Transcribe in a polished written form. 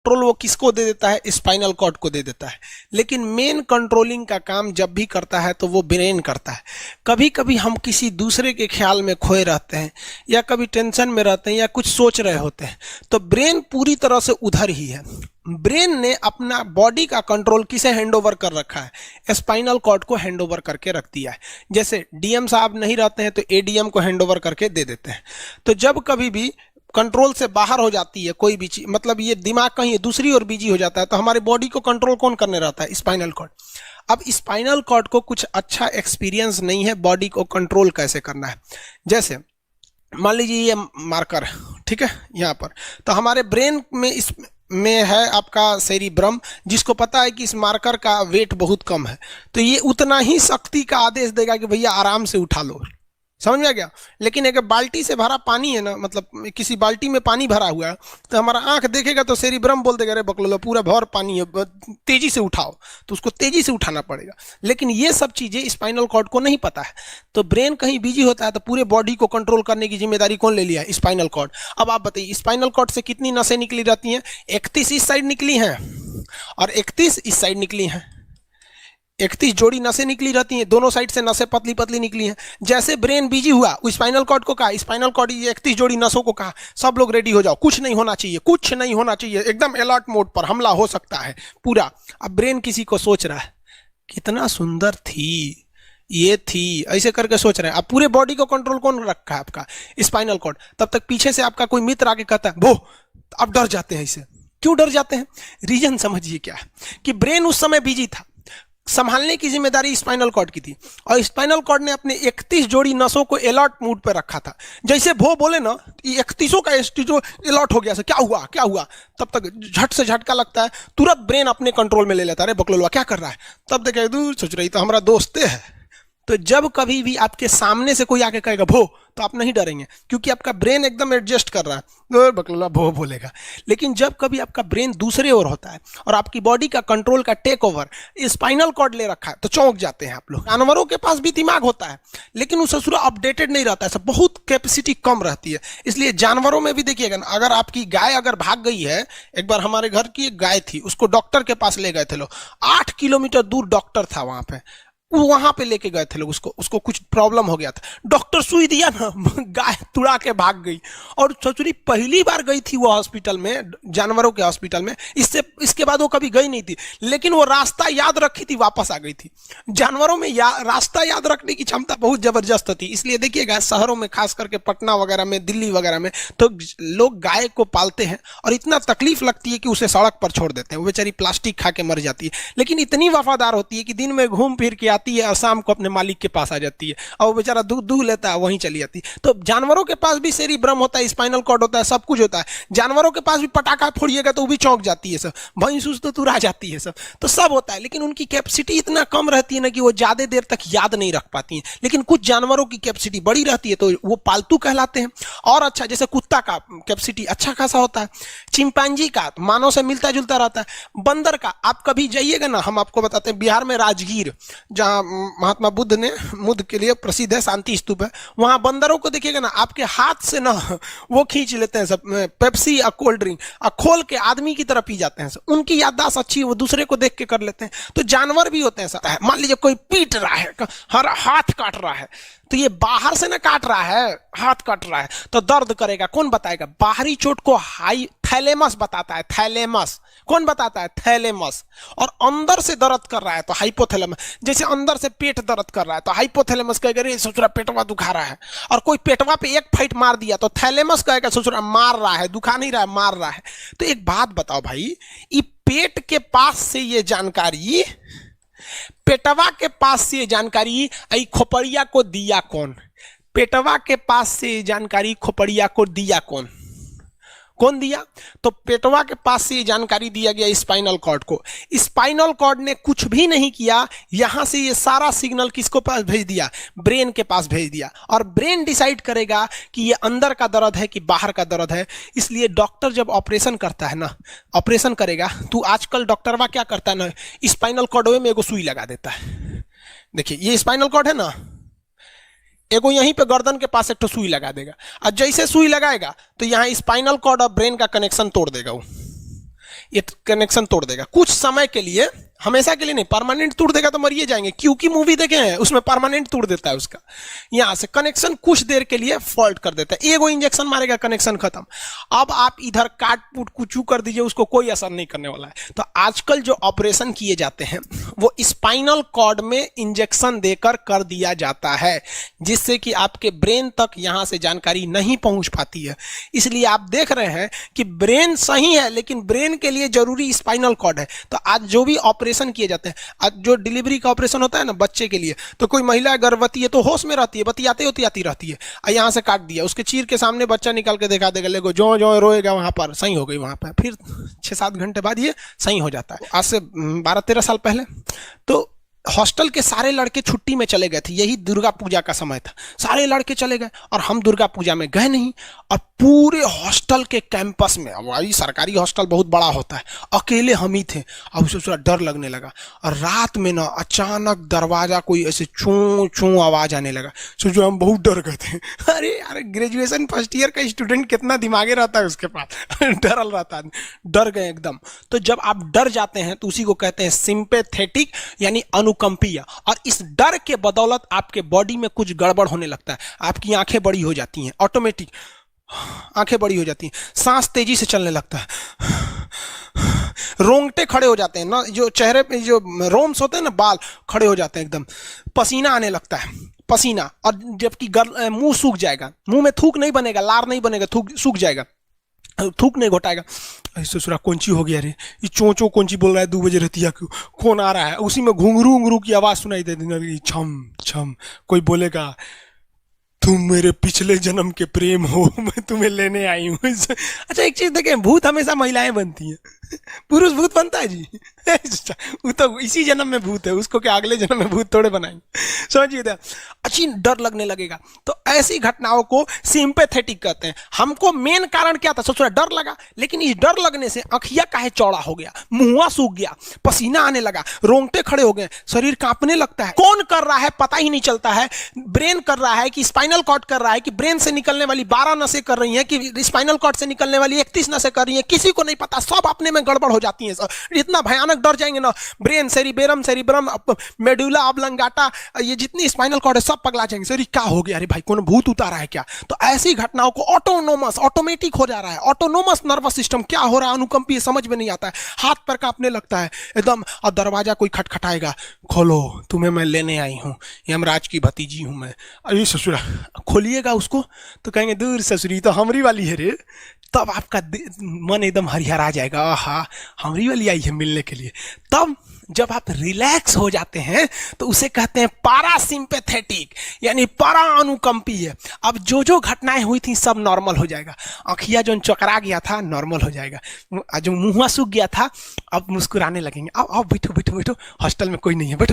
Control वो किसको दे देता है, स्पाइनल कॉर्ड को दे देता है। लेकिन मेन कंट्रोलिंग का काम जब भी करता है तो वो ब्रेन करता है। कभी कभी हम किसी दूसरे के ख्याल में खोए रहते हैं या कभी टेंशन में रहते हैं या कुछ सोच रहे होते हैं, तो ब्रेन पूरी तरह से उधर ही है। ब्रेन ने अपना बॉडी का कंट्रोल किसे हैंडओवर कर रखा है, स्पाइनल कॉर्ड को हैंडओवर करके रख दिया है। जैसे डीएम साहब नहीं रहते हैं तो एडीएम को हैंडओवर करके दे देते हैं। तो जब कभी भी कंट्रोल से बाहर हो जाती है कोई भी चीज, मतलब ये दिमाग कहीं दूसरी ओर बिजी हो जाता है, तो हमारे बॉडी को कंट्रोल कौन करने रहता है, स्पाइनल कॉर्ड। अब स्पाइनल कॉर्ड को कुछ अच्छा एक्सपीरियंस नहीं है बॉडी को कंट्रोल कैसे करना है। जैसे मान लीजिए ये मार्कर, ठीक है, यहाँ पर तो हमारे ब्रेन में इस में है आपका सेरिब्रम, जिसको पता है कि इस मार्कर का वेट बहुत कम है, तो ये उतना ही शक्ति का आदेश देगा कि भैया आराम से उठा लो। समझ में आ गया। लेकिन अगर बाल्टी से भरा पानी है ना, मतलब किसी बाल्टी में पानी भरा हुआ है, तो हमारा आंख देखेगा तो सेरिब्रम बोल देगा अरे बकलोलो पूरा भर पानी है, तेजी से उठाओ, तो उसको तेजी से उठाना पड़ेगा। लेकिन ये सब चीजें स्पाइनल कॉर्ड को नहीं पता है, तो ब्रेन कहीं बिजी होता है तो पूरे बॉडी को कंट्रोल करने की जिम्मेदारी कौन ले लिया है, स्पाइनल कॉर्ड। अब आप बताइए स्पाइनल कॉर्ड से कितनी नसें निकली रहती हैं, 31 इस साइड निकली हैं और 31 इस साइड निकली हैं। 31 जोड़ी नसें निकली रहती हैं, दोनों साइड से नसें पतली पतली निकली हैं। जैसे ब्रेन बिजी हुआ, स्पाइनल कॉर्ड को कहा, स्पाइनल कॉर्ड 31 जोड़ी नसों को कहा सब लोग रेडी हो जाओ, कुछ नहीं होना चाहिए, कुछ नहीं होना चाहिए, एकदम अलर्ट मोड पर, हमला हो सकता है पूरा। अब ब्रेन किसी को सोच रहा है कितना सुंदर थी ये थी, ऐसे करके सोच रहे हैं। अब पूरे बॉडी को कंट्रोल कौन रखा है, आपका स्पाइनल कॉर्ड। तब तक पीछे से आपका कोई मित्र आके कहता है वो, अब डर जाते हैं। इसे क्यों डर जाते हैं, रीजन समझिए क्या है कि ब्रेन उस समय बिजी था, संभालने की जिम्मेदारी स्पाइनल कॉर्ड की थी, और स्पाइनल कॉर्ड ने अपने 31 जोड़ी नसों को अलर्ट मूड पर रखा था। जैसे भो बोले ना, 31 का जो अलर्ट हो गया, क्या हुआ क्या हुआ, तब तक झट से झटका लगता है, तुरंत ब्रेन अपने कंट्रोल में ले लेता है, अरे बकलोलवा क्या कर रहा है, तब देखे दूर सोच रही तो हमारा दोस्ते है। तो जब कभी भी आपके सामने से कोई आके कहेगा भो, तो आप नहीं डरेंगे, क्योंकि आपका ब्रेन एकदम एडजस्ट कर रहा है, बकलोला भो बोलेगा। लेकिन जब कभी आपका ब्रेन दूसरे ओर होता है और आपकी बॉडी का कंट्रोल का टेक ओवर स्पाइनल कॉर्ड ले रखा है, तो चौंक जाते हैं आप लोग। जानवरों के पास भी दिमाग होता है, लेकिन वो ससुरा अपडेटेड नहीं रहता है, सब बहुत कैपेसिटी कम रहती है। इसलिए जानवरों में भी देखिएगा ना, अगर आपकी गाय अगर भाग गई है, एक बार हमारे घर की एक गाय थी, उसको डॉक्टर के पास ले गए थे लोग, 8 किलोमीटर दूर डॉक्टर था वहां पे, वहां पे लेके गए थे लोग, उसको कुछ प्रॉब्लम हो गया था, डॉक्टर सुई दिया ना, गाय तुड़ा के भाग गई। और ससुरी पहली बार गई थी वो हॉस्पिटल में, जानवरों के हॉस्पिटल में, इसके बाद वो कभी गई नहीं थी, लेकिन वो रास्ता याद रखी थी, वापस आ गई थी। जानवरों में रास्ता याद रखने की क्षमता बहुत जबरदस्त थी। इसलिए देखिएगा शहरों में, खास करके पटना वगैरह में, दिल्ली वगैरह में, तो लोग गाय को पालते हैं और इतना तकलीफ लगती है कि उसे सड़क पर छोड़ देते हैं, वो बेचारी प्लास्टिक खा के मर जाती है, लेकिन इतनी वफादार होती है कि दिन में घूम फिर के आती है और शाम को अपने मालिक के पास आ जाती है, और वो बेचारा दूध दूह लेता है, वहीं चली जाती है। तो जानवरों के पास भी सेरिब्रम होता है, स्पाइनल कॉर्ड होता है, सब कुछ होता है। जानवरों के पास भी पटाखा फोड़िएगा तो वो भी चौंक जाती है सब, भैंस तो तुरा जाती है सब, तो सब होता है। लेकिन उनकी कैपेसिटी इतना कम रहती है ना कि वो ज्यादा देर तक याद नहीं रख पाती है। लेकिन कुछ जानवरों की कैपेसिटी बड़ी रहती है, तो वो पालतू कहलाते हैं। और अच्छा, जैसे कुत्ता का कैपेसिटी अच्छा खासा होता है, चिंपैंजी का मानव से मिलता जुलता रहता है, बंदर का आप कभी जाइएगा ना, हम आपको बताते हैं, बिहार में राजगीर, जहां महात्मा बुद्ध के लिए प्रसिद्ध है, शांति स्तूप है, वहां बंदरों को देखिएगा ना, आपके हाथ से ना वो खींच लेते हैं सब, पेप्सी और कोल्ड ड्रिंक खोल के आदमी की तरह पी जाते हैं सब। उनकी याददाश्त अच्छी है, वो दूसरे को देख के कर लेते हैं। तो जानवर भी होते हैं सब। मान लीजिए कोई पीट रहा है, हर हाथ काट रहा है, तो ये बाहर से ना काट रहा है, हाथ काट रहा है, तो दर्द करेगा, कौन बताएगा, बाहरी चोट को थैलेमस बताता है, थैलेमस कौन बताता है, थैलेमस। और अंदर से दर्द कर रहा है तो हाइपोथैलेमस। जैसे अंदर से पेट दर्द कर रहा है तो हाइपोथैलेमस कहेगा रे ससुरा पेटवा दुखा रहा है, और कोई पेटवा पे एक फाइट मार दिया तो थैलेमस कहेगा ससुरा मार रहा है, दुखा नहीं रहा है, मार रहा है। तो एक बात बताओ भाई, ये पेट के पास से ये जानकारी, पेटवा के पास से जानकारी आई खोपड़िया को दिया कौन, पेटवा के पास से जानकारी खोपड़िया को दिया कौन, कौन दिया, तो पेटवा के पास से जानकारी दिया गया स्पाइनल कॉर्ड को। स्पाइनल कॉर्ड ने कुछ भी नहीं किया, यहां से ये सारा सिग्नल किसको पास भेज दिया, ब्रेन के पास भेज दिया, और ब्रेन डिसाइड करेगा कि ये अंदर का दर्द है कि बाहर का दर्द है। इसलिए डॉक्टर जब ऑपरेशन करता है ना, ऑपरेशन करेगा तो आजकल डॉक्टरवा क्या करता है ना, स्पाइनल कॉर्ड में एगो सुई लगा देता है। देखिए ये स्पाइनल कॉर्ड है ना, एगो यहीं पे गर्दन के पास एक तो सुई लगा देगा, और जैसे सुई लगाएगा तो यहाँ स्पाइनल कॉर्ड और ब्रेन का कनेक्शन तोड़ देगा वो। ये कनेक्शन तोड़ देगा कुछ समय के लिए, हमेशा के लिए नहीं, परमानेंट तोड़ देगा तो मरिए जाएंगे। क्योंकि मूवी देखे हैं उसमें परमानेंट तोड़ देता है उसका, यहां से कनेक्शन कुछ देर के लिए फॉल्ट कर देता है, एगो इंजेक्शन मारेगा कनेक्शन खत्म। अब आप इधर काट पुट कुचू कर दीजिए, उसको कोई असर नहीं करने वाला है। तो आजकल जो ऑपरेशन किए जाते हैं वो स्पाइनल कॉर्ड में इंजेक्शन देकर कर दिया जाता है, जिससे कि आपके ब्रेन तक यहां से जानकारी नहीं पहुंच पाती है। इसलिए आप देख रहे हैं कि ब्रेन सही है लेकिन ब्रेन के लिए जरूरी स्पाइनल कॉर्ड है। तो आज जो भी ऑपरेशन किए जाते हैं, आज जो डिलीवरी का ऑपरेशन होता है ना बच्चे के लिए, तो कोई महिला गर्भवती है तो होश में रहती है, बतियाते होती रहती है, यहां से काट दिया, उसके चीर के सामने बच्चा निकाल के दिखा देगा, लेगो जो जो रोएगा वहां पर सही हो गई, वहां पर फिर 6-7 घंटे बाद ये सही हो जाता है। आज से 12-13 साल पहले तो हॉस्टल के सारे लड़के छुट्टी में चले गए थे, यही दुर्गा पूजा का समय था, सारे लड़के चले गए और हम दुर्गा पूजा में गए नहीं। और पूरे हॉस्टल के कैंपस में, अब वही सरकारी हॉस्टल बहुत बड़ा होता है, अकेले हम ही थे। अब उसे थोड़ा डर लगने लगा और रात में ना अचानक दरवाजा कोई ऐसे चूं चूं आवाज आने लगा। सोचो हम बहुत डर गए थे। अरे यार ग्रेजुएशन फर्स्ट ईयर का स्टूडेंट कितना दिमागे रहता है उसके पास, डरल रहता है, डर गए एकदम। तो जब आप डर जाते हैं तो उसी को कहते हैं सिंपैथेटिक यानी अनुकंपीय, और इस डर के बदौलत आपके बॉडी में कुछ गड़बड़ होने लगता है, आपकी आंखें बड़ी हो जाती हैं, ऑटोमेटिक आंखें बड़ी हो जाती हैं, सांस तेजी से चलने लगता है, रोंगटे खड़े हो जाते हैं ना, जो चेहरे पे जो रोम्स होते हैं ना, बाल खड़े हो जाते हैं एकदम, पसीना आने लगता है, पसीना, और जबकि मुंह सूख जाएगा, मुंह में थूक नहीं बनेगा, लार नहीं बनेगा, थूक सूख जाएगा, थूक नहीं घोटाएगा। ससुरा कौनची हो गया रे, ये चोंचो कौनची बोल रहा है 2 बजे रतिया को, कौन आ रहा है, उसी में घुंघरू घुंघरू की आवाज सुनाई दे देगी, छम छम, कोई बोलेगा तुम मेरे पिछले जन्म के प्रेम हो, मैं तुम्हें लेने आई हूँ। अच्छा एक चीज देखें, भूत हमेशा महिलाएं बनती हैं, पुरुष भूत बनता है जी? वो तो इसी जन्म में भूत है, उसको क्या अगले जन्म में भूत थोड़े बनाएंगे, समझिए। अच्छी डर लगने लगेगा, तो ऐसी घटनाओं को सिंपैथेटिक कहते हैं। हमको मेन कारण क्या था, सोच डर लगा, लेकिन इस डर लगने से आंखिया काहे चौड़ा हो गया, मुंह सूख गया, पसीना आने लगा, रोंगटे खड़े हो गए, शरीर कांपने लगता है। कौन कर रहा है पता ही नहीं चलता है, ब्रेन कर रहा है कि स्पाइनल कॉर्ड कर रहा है, कि ब्रेन से निकलने वाली 12 नसें कर रही हैं, कि स्पाइनल कॉर्ड से निकलने वाली 31 नसें कर रही हैं, किसी को नहीं पता, सब अपने में गड़बड़ हो जाती है। इतना भयानक डर जाएंगे ना, ब्रेन, सेरिब्रम, मेडुला ऑब्लंगाटा, ये जितनी स्पाइनल कॉर्ड है सब पगला जाएंगे। सर क्या हो गया, अरे भाई कौन भूत उतारा है क्या? तो ऐसी घटनाओं को ऑटोमेटिक हो जा रहा है, ऑटोनोमस नर्वस सिस्टम, क्या हो रहा है अनुकंपीय समझ में नहीं आता है, हाथ पर कांपने लगता है एकदम। और दरवाजा कोई खटखटाएगा, खोलो तुम्हें मैं लेने आई हूँ, यमराज की भतीजी हूँ मैं। अरे ससुरा, खोलिएगा उसको तो कहेंगे दूर ससुरी तो हमरी वाली है रे, तब आपका मन एकदम हरिहरा जाएगा, आहा हमरी वाली आई है मिलने के लिए। तब जब आप रिलैक्स हो जाते हैं तो उसे कहते हैं पारासिम्पैथेटिक यानी परा अनुकंपीय। अब जो जो घटनाएं हुई थी सब नॉर्मल हो जाएगा, आँखिया जो चकरा गया था नॉर्मल हो जाएगा, जो मुंह सूख गया था अब मुस्कुराने लगेंगे, अब बैठो बैठो बैठो, हॉस्टल में कोई नहीं है, बैठो